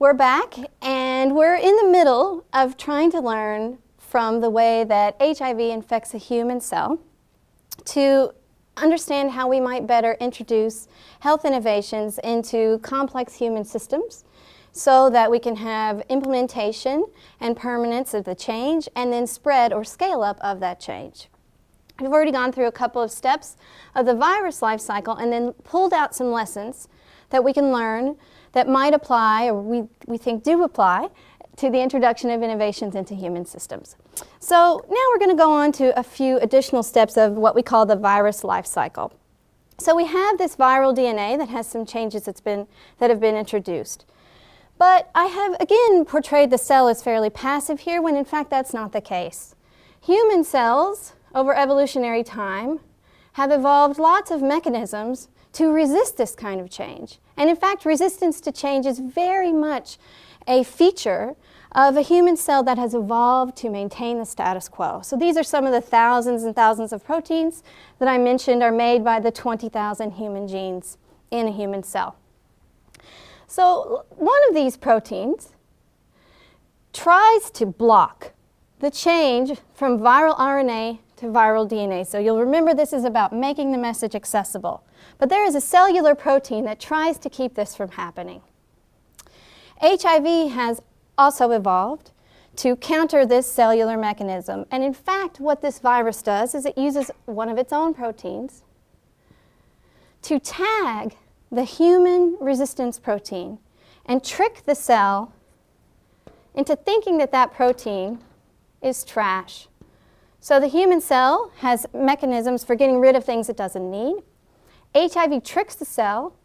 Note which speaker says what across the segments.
Speaker 1: We're back, and we're in the middle of trying to learn from the way that HIV infects a human cell to understand how we might better introduce health innovations into complex human systems so that we can have implementation and permanence of the change and then spread or scale up of that change. We've already gone through a couple of steps of the virus life cycle and then pulled out some lessons that we can learn that might apply, or we think do apply, to the introduction of innovations into human systems. So now we're going to go on to a few additional steps of what we call the virus life cycle. So we have this viral DNA that has some changes that have been introduced. But I have again portrayed the cell as fairly passive here, when in fact that's not the case. Human cells, over evolutionary time, have evolved lots of mechanisms to resist this kind of change. And in fact, resistance to change is very much a feature of a human cell that has evolved to maintain the status quo. So these are some of the thousands and thousands of proteins that I mentioned are made by the 20,000 human genes in a human cell. So one of these proteins tries to block the change from viral RNA to viral DNA. So you'll remember this is about making the message accessible. But there is a cellular protein that tries to keep this from happening. HIV has also evolved to counter this cellular mechanism. And in fact, what this virus does is it uses one of its own proteins to tag the human resistance protein and trick the cell into thinking that that protein is trash. So the human cell has mechanisms for getting rid of things it doesn't need. HIV tricks the cell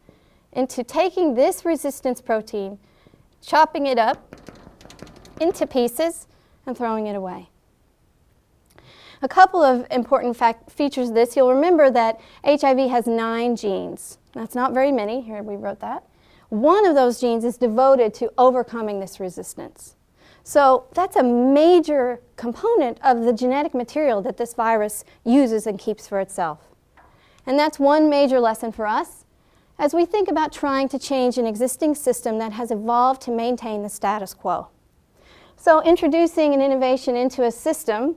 Speaker 1: into taking this resistance protein, chopping it up into pieces, and throwing it away. A couple of important features of this. You'll remember that HIV has 9 genes. That's not very many. Here we wrote that. One of those genes is devoted to overcoming this resistance. So that's a major component of the genetic material that this virus uses and keeps for itself. And that's one major lesson for us as we think about trying to change an existing system that has evolved to maintain the status quo. So introducing an innovation into a system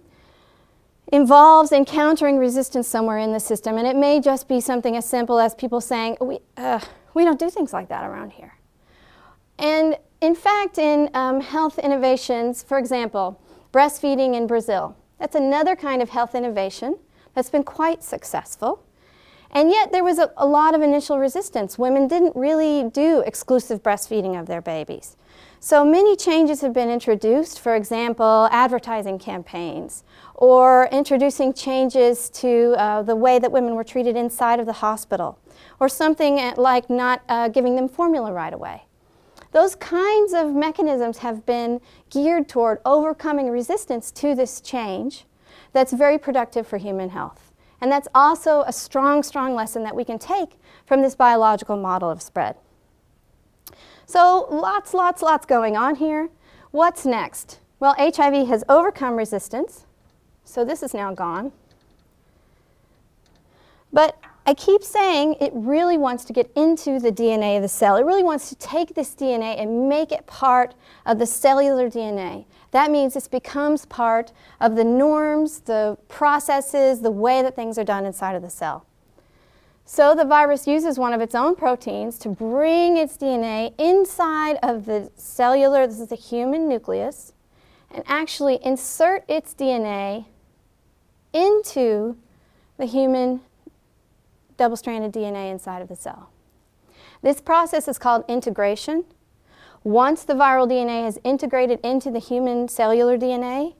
Speaker 1: involves encountering resistance somewhere in the system, and it may just be something as simple as people saying, we don't do things like that around here. And in fact, in health innovations, for example, breastfeeding in Brazil, that's another kind of health innovation that's been quite successful. And yet there was a lot of initial resistance. Women didn't really do exclusive breastfeeding of their babies. So many changes have been introduced, for example, advertising campaigns, or introducing changes to the way that women were treated inside of the hospital, or something like not giving them formula right away. Those kinds of mechanisms have been geared toward overcoming resistance to this change that's very productive for human health. And that's also a strong, strong lesson that we can take from this biological model of spread. So lots going on here. What's next? Well, HIV has overcome resistance, so this is now gone. But I keep saying it really wants to get into the DNA of the cell. It really wants to take this DNA and make it part of the cellular DNA. That means it becomes part of the norms, the processes, the way that things are done inside of the cell. So the virus uses one of its own proteins to bring its DNA inside of the cellular, this is the human nucleus, and actually insert its DNA into the human double-stranded DNA inside of the cell. This process is called integration. Once the viral DNA has integrated into the human cellular DNA,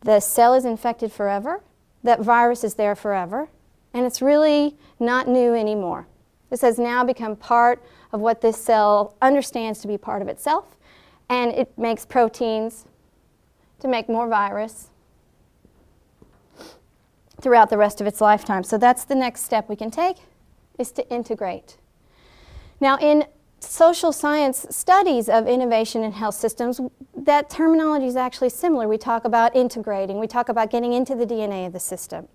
Speaker 1: the cell is infected forever, that virus is there forever, and it's really not new anymore. This has now become part of what this cell understands to be part of itself, and it makes proteins to make more virus throughout the rest of its lifetime. So that's the next step we can take, is to integrate. Now in social science studies of innovation in health systems, that terminology is actually similar. We talk about integrating, we talk about getting into the DNA of the system.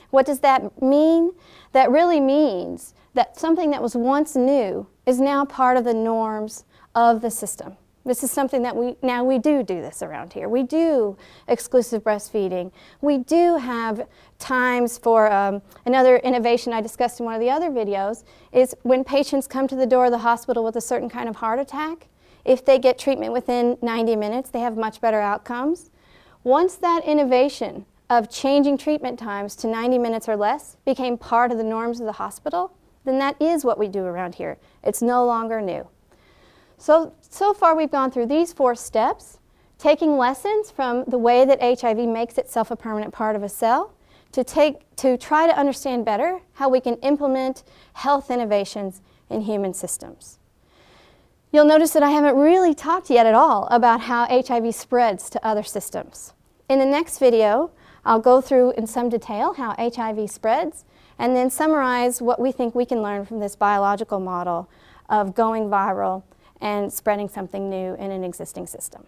Speaker 1: What does that mean? That really means that something that was once new is now part of the norms of the system. This is something that we do this around here. We do exclusive breastfeeding. We do have times for another innovation I discussed in one of the other videos is when patients come to the door of the hospital with a certain kind of heart attack, if they get treatment within 90 minutes, they have much better outcomes. Once that innovation of changing treatment times to 90 minutes or less became part of the norms of the hospital, then that is what we do around here. It's no longer new. So far we've gone through these 4 steps, taking lessons from the way that HIV makes itself a permanent part of a cell to try to understand better how we can implement health innovations in human systems. You'll notice that I haven't really talked yet at all about how HIV spreads to other systems. In the next video, I'll go through in some detail how HIV spreads and then summarize what we think we can learn from this biological model of going viral and spreading something new in an existing system.